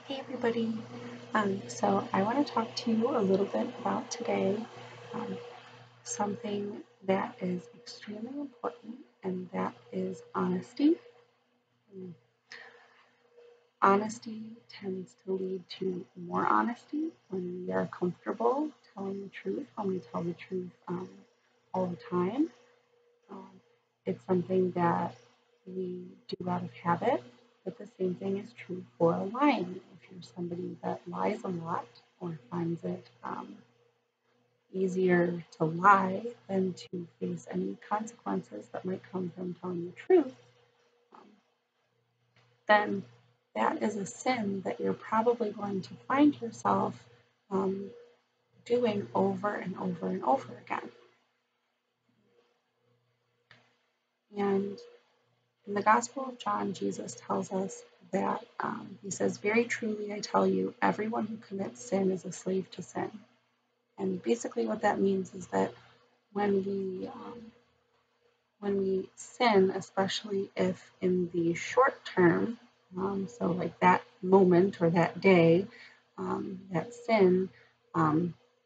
Hey everybody. So I want to talk to you a little bit about today, um, something that is extremely important, and that is honesty. Um, Honesty tends to lead to more honesty when we are comfortable telling the truth, when we tell the truth all the time. Um, it's something that we do out of habit, but the same thing is true for lying. If you're somebody that lies a lot or finds it easier to lie than to face any consequences that might come from telling the truth, um, then that is a sin that you're probably going to find yourself um, doing over and over and over again. And in the Gospel of John, Jesus tells us that he says, "Very truly I tell you, everyone who commits sin is a slave to sin." And basically, what that means is that when we sin, especially if in the short term, so like that moment or that day, that sin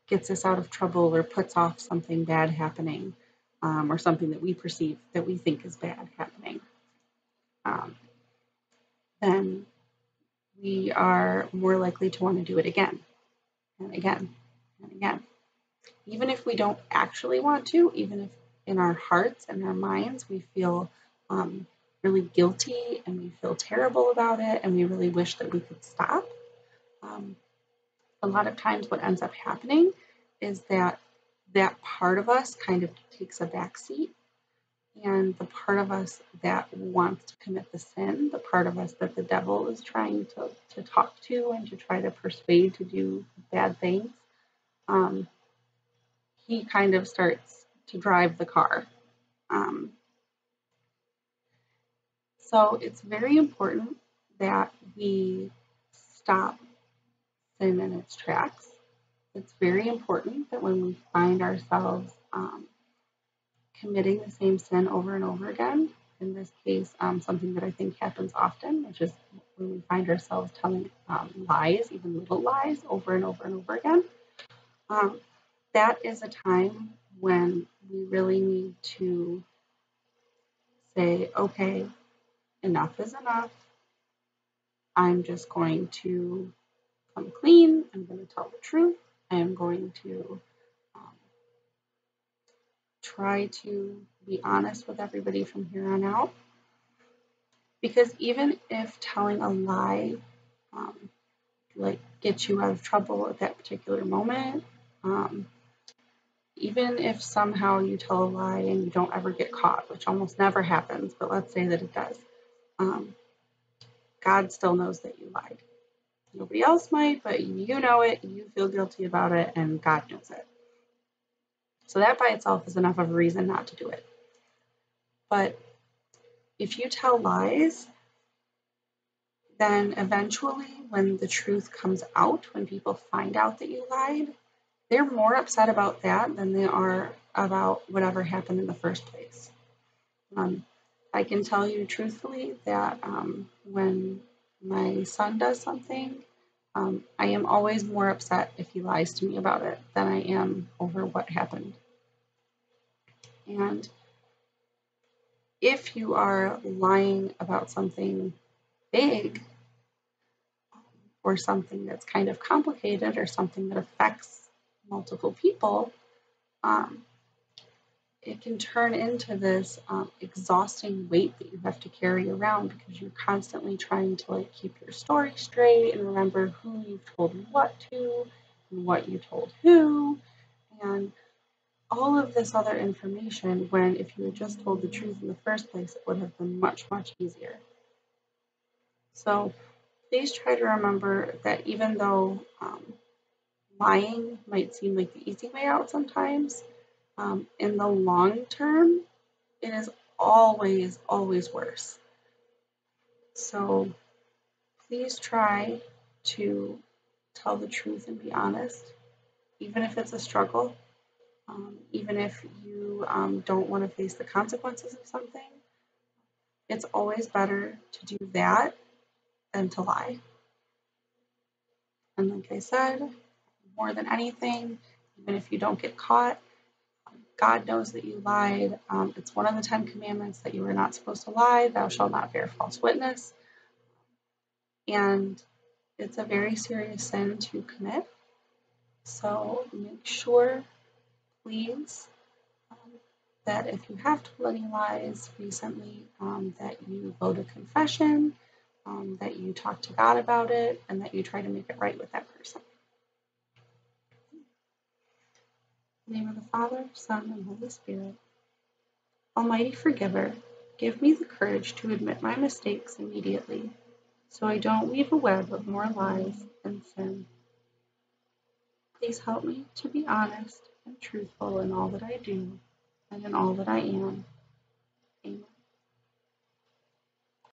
gets us out of trouble or puts off something bad happening, or something that we perceive that we think is bad happening. Um, then we are more likely to want to do it again and again and again. Even if we don't actually want to, even if in our hearts and our minds we feel really guilty and we feel terrible about it and we really wish that we could stop, um, a lot of times what ends up happening is that that part of us kind of takes a back seat, and the part of us that wants to commit the sin, the part of us that the devil is trying to talk to and to try to persuade to do bad things, um, he kind of starts to drive the car. Um, so it's very important that we stop sin in its tracks. It's very important that when we find ourselves committing the same sin over and over again, in this case, something that I think happens often, which is when we find ourselves telling lies, even little lies, over and over and over again, um, that is a time when we really need to say, okay, enough is enough. I'm just going to come clean. I'm going to tell the truth. I am going to um, try to be honest with everybody from here on out. Because even if telling a lie um, like gets you out of trouble at that particular moment, um, even if somehow you tell a lie and you don't ever get caught, which almost never happens, but let's say that it does, um, God still knows that you lied. Nobody else might, but you know it, you feel guilty about it, and God knows it. So that by itself is enough of a reason not to do it. But if you tell lies, then eventually when the truth comes out, when people find out that you lied, they're more upset about that than they are about whatever happened in the first place. I can tell you truthfully that when my son does something, I am always more upset if he lies to me about it than I am over what happened. And if you are lying about something big or something that's kind of complicated or something that affects multiple people, um, it can turn into this exhausting weight that you have to carry around because you're constantly trying to like keep your story straight and remember who you told what to and what you told who and all of this other information, when if you had just told the truth in the first place, it would have been much, much easier. So please try to remember that even though lying might seem like the easy way out sometimes, in the long term, it is always, always worse. So please try to tell the truth and be honest, even if it's a struggle, even if you don't want to face the consequences of something. It's always better to do that than to lie. And like I said, more than anything, even if you don't get caught, God knows that you lied. It's one of the 10 commandments that you are not supposed to lie. Thou shalt not bear false witness. And it's a very serious sin to commit. So make sure, please, that if you have told any lies recently, that you go to confession, that you talk to God about it, and that you try to make it right with that person. In the name of the Father, Son, and Holy Spirit. Almighty Forgiver, give me the courage to admit my mistakes immediately, so I don't weave a web of more lies and sin. Please help me to be honest and truthful in all that I do and in all that I am. Amen.